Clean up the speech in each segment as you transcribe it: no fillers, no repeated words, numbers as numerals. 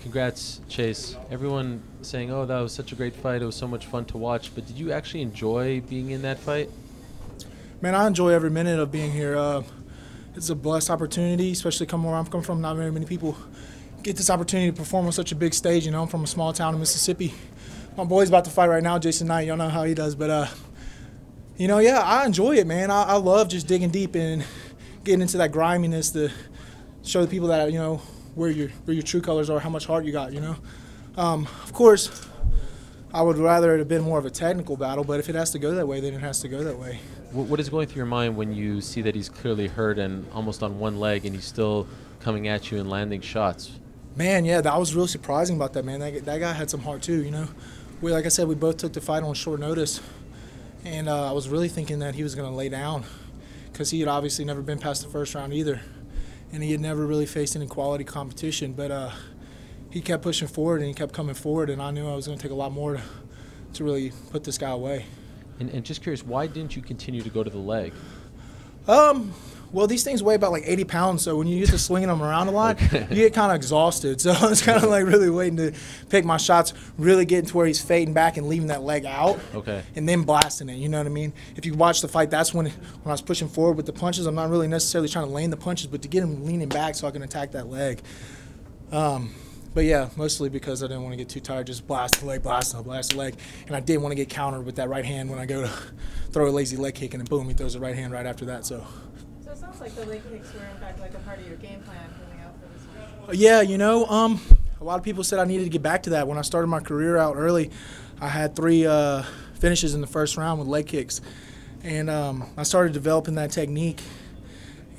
Congrats, Chase. Everyone saying, oh, that was such a great fight. It was so much fun to watch. But did you actually enjoy being in that fight? Man, I enjoy every minute of being here. It's a blessed opportunity, especially coming where I'm coming from. Not very many people get this opportunity to perform on such a big stage. You know, I'm from a small town in Mississippi. My boy's about to fight right now, Jason Knight. Y'all know how he does. But, you know, yeah, I enjoy it, man. I love just digging deep and getting into that griminess to show the people that, you know, where your true colors are, how much heart you got, you know. Of course, I would rather it have been more of a technical battle, but if it has to go that way, then it has to go that way. What is going through your mind when you see that he's clearly hurt and almost on one leg and he's still coming at you and landing shots? Man, yeah, that was really surprising about that, man. That guy had some heart too, you know. Like I said, we both took the fight on short notice, and I was really thinking that he was going to lay down because he had obviously never been past the first round either. And he had never really faced any quality competition, but he kept pushing forward and he kept coming forward, and I knew I was going to take a lot more to really put this guy away. And just curious, why didn't you continue to go to the leg? Well, these things weigh about like 80 pounds, so when you get to slinging them around a lot, you get kind of exhausted. So I was kind of like really waiting to pick my shots, really getting to where he's fading back and leaving that leg out, and then blasting it, you know what I mean? If you watch the fight, that's when I was pushing forward with the punches. I'm not really necessarily trying to land the punches, but to get him leaning back so I can attack that leg. But yeah, mostly because I didn't want to get too tired, just blast the leg, blast the leg. And I didn't want to get countered with that right hand when I go to throw a lazy leg kick, and then boom, he throws the right hand right after that. So it sounds like the leg kicks were in fact like a part of your game plan coming out for this one. Yeah, you know, a lot of people said I needed to get back to that. When I started my career out early, I had 3 finishes in the first round with leg kicks. And I started developing that technique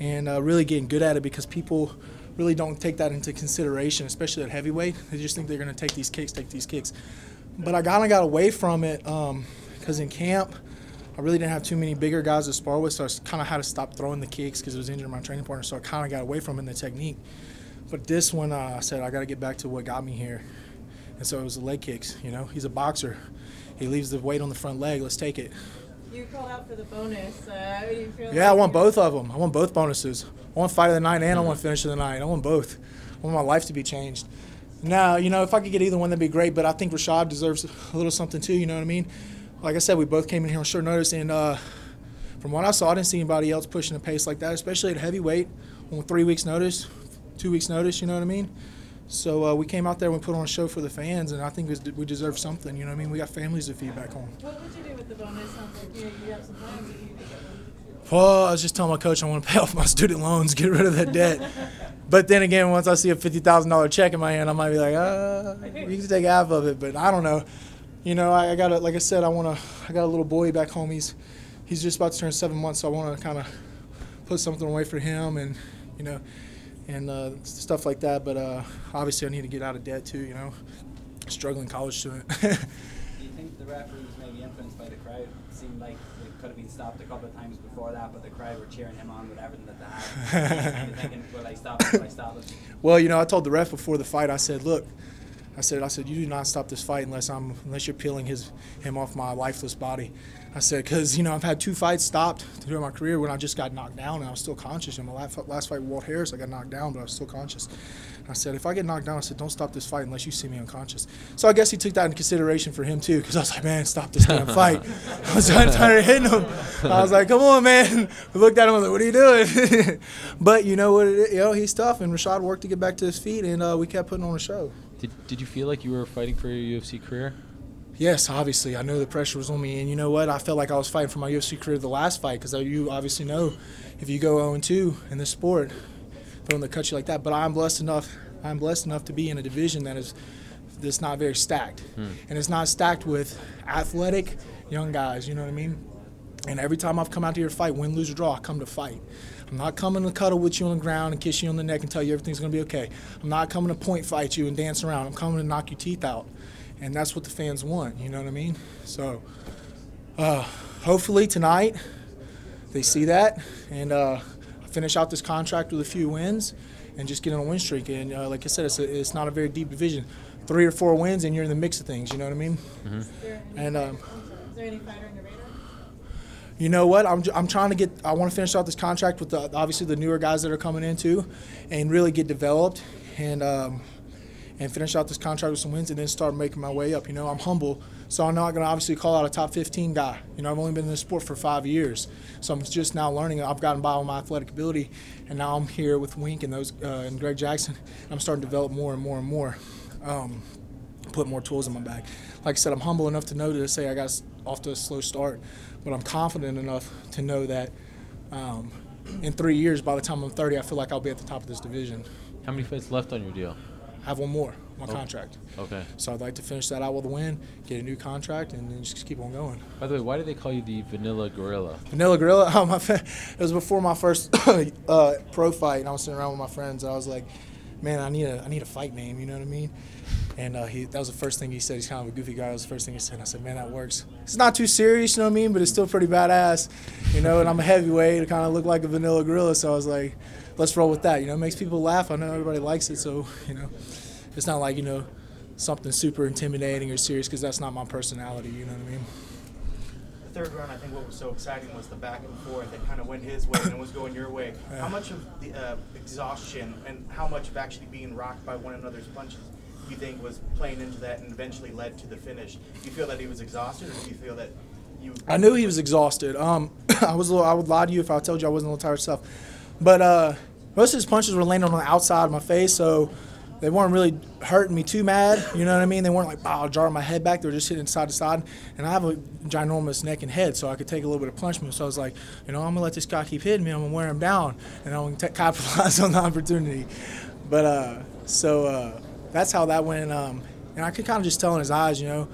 and really getting good at it because people really don't take that into consideration, especially at heavyweight. They just think they're going to take these kicks. But I kind of got away from it because in camp, I really didn't have too many bigger guys to spar with, so I kind of had to stop throwing the kicks because it was injuring my training partner, so I kind of got away from it in the technique. But this one, I said, I got to get back to what got me here. And so it was the leg kicks, you know. He's a boxer. He leaves the weight on the front leg. Let's take it. You called out for the bonus. How do you feel? Yeah, I want both of them. I want both bonuses. I want fight of the night and I want finish of the night. I want both. I want my life to be changed. Now, you know, if I could get either one, that'd be great, but I think Rashad deserves a little something too, you know what I mean? Like I said, we both came in here on short notice, and from what I saw, I didn't see anybody else pushing the pace like that, especially at heavyweight on 3 weeks' notice, 2 weeks' notice, you know what I mean? So we came out there and we put on a show for the fans, and I think we deserve something, you know what I mean? We got families to feed back home. What would you do with the bonus? Sounds like you have some plans if you could get one. Well, I was just telling my coach I want to pay off my student loans, get rid of that debt. But then again, once I see a $50,000 check in my hand, I might be like, you can take half of it, but I don't know. You know, I got like I said, I got a little boy back home. He's just about to turn 7 months, so I want to kind of put something away for him, and you know, and stuff like that. But obviously, I need to get out of debt too. You know, struggling college student. Do you think the referee was maybe influenced by the crowd? It seemed like it could have been stopped a couple of times before that, but the crowd were cheering him on with everything that they had. You're thinking, will I stop it? Will I stop it? Well, you know, I told the ref before the fight. I said, look. I said, you do not stop this fight unless you're peeling him off my lifeless body. I said, because, you know, I've had 2 fights stopped throughout my career when I just got knocked down and I was still conscious. In my last fight with Walt Harris, I got knocked down, but I was still conscious. I said, if I get knocked down, I said, don't stop this fight unless you see me unconscious. So I guess he took that into consideration for him, too, because I was like, man, stop this damn fight. I was tired of hitting him. I was like, come on, man. We looked at him, I was like, what are you doing? But you know what? You know, he's tough, and Rashad worked to get back to his feet, and we kept putting on a show. Did you feel like you were fighting for your UFC career? Yes, obviously. I know the pressure was on me, and you know what? I felt like I was fighting for my UFC career the last fight because you obviously know if you go 0-2 in this sport, they're going to cut you like that. But I'm blessed enough to be in a division that's not very stacked, and it's not stacked with athletic young guys. You know what I mean? And every time I've come out here to fight, win, lose, or draw, I come to fight. I'm not coming to cuddle with you on the ground and kiss you on the neck and tell you everything's going to be okay. I'm not coming to point fight you and dance around. I'm coming to knock your teeth out. And that's what the fans want, you know what I mean? So hopefully tonight they see that and finish out this contract with a few wins and just get on a win streak. And like I said, it's not a very deep division. 3 or 4 wins and you're in the mix of things, you know what I mean? Mm-hmm. Is there any fighter in your radar? You know what? I'm trying to I want to finish out this contract with obviously the newer guys that are coming in too, and really get developed and and finish out this contract with some wins and then start making my way up. You know, I'm humble, so I'm not going to obviously call out a top 15 guy. You know, I've only been in this sport for 5 years, so I'm just now learning. I've gotten by with my athletic ability, and now I'm here with Wink and those and Greg Jackson. And I'm starting to develop more and more and more, put more tools in my bag. Like I said, I'm humble enough to know to say I got off to a slow start, but I'm confident enough to know that in 3 years, by the time I'm 30, I feel like I'll be at the top of this division. How many fights left on your deal? I have one more, my contract. Okay. So I'd like to finish that out with a win, get a new contract, and then just keep on going. By the way, why do they call you the Vanilla Gorilla? Vanilla Gorilla? It was before my first pro fight, and I was sitting around with my friends, and I was like, man, I need a fight name, you know what I mean? And that was the first thing he said. He's kind of a goofy guy. That was the first thing he said. And I said, man, that works. It's not too serious, you know what I mean? But it's still pretty badass, you know? And I'm a heavyweight. I kind of look like a vanilla gorilla. So I was like, let's roll with that. You know, it makes people laugh. I know everybody likes it. So, you know, it's not like, you know, something super intimidating or serious because that's not my personality, you know what I mean? The third round, I think what was so exciting was the back and forth that kind of went his way and it was going your way. Yeah. How much of the exhaustion and how much of actually being rocked by one another's punches do you think was playing into that and eventually led to the finish? Do you feel that he was exhausted, or do you feel that you... I knew he was exhausted. I would lie to you if I told you I wasn't a little tired stuff. But most of his punches were landing on the outside of my face, so they weren't really hurting me too mad. You know what I mean? They weren't like, wow, jarring my head back. They were just hitting side to side. And I have a ginormous neck and head, so I could take a little bit of punishment. So I was like, you know, I'm going to let this guy keep hitting me. I'm going to wear him down, and I'm going to capitalize on the opportunity. But that's how that went. And I could kind of just tell in his eyes, you know,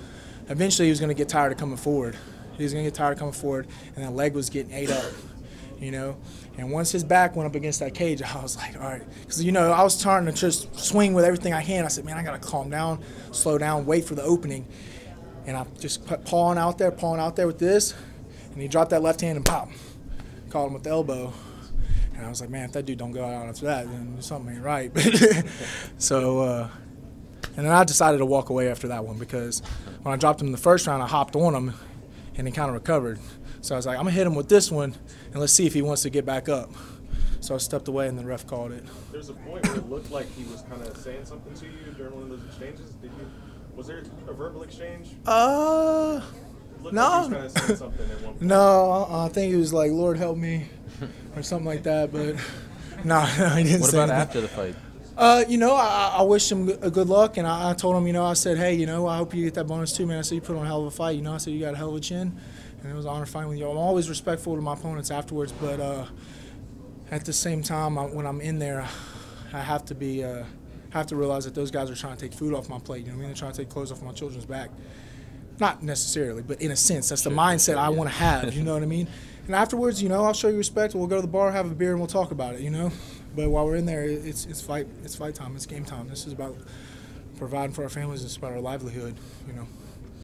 eventually he was going to get tired of coming forward. He was going to get tired of coming forward, and that leg was getting ate up, you know. And once his back went up against that cage, I was like, all right. Because, you know, I was trying to just swing with everything I can. I said, man, I got to calm down, slow down, wait for the opening. And I just put pawing out there with this. And he dropped that left hand and pop. Caught him with the elbow. And I was like, man, if that dude don't go out after that, then something ain't right. So, and then I decided to walk away after that one because when I dropped him in the first round, I hopped on him, and he kind of recovered. So I was like, I'm going to hit him with this one, and let's see if he wants to get back up. So I stepped away, and the ref called it. There's a point where it looked like he was kind of saying something to you during one of those exchanges. Was there a verbal exchange? No. Like he was kind of saying something at one point. No, I think he was like, Lord help me, or something like that. But no, he didn't What say about that. after the fight? You know, I wished him a good luck, and I told him, you know, I said, hey, you know, I hope you get that bonus too, man. I said, you put on a hell of a fight. You know, I said, you got a hell of a chin, and it was an honor fighting with you. I'm always respectful to my opponents afterwards, but at the same time, when I'm in there, I have to be, have to realize that those guys are trying to take food off my plate. You know what I mean? They're trying to take clothes off my children's back. Not necessarily, but in a sense, that's the mindset I want to have. You know what I mean? And afterwards, you know, I'll show you respect. We'll go to the bar, have a beer, and we'll talk about it. You know. But while we're in there, it's fight time. It's game time. This is about providing for our families. It's about our livelihood. You know.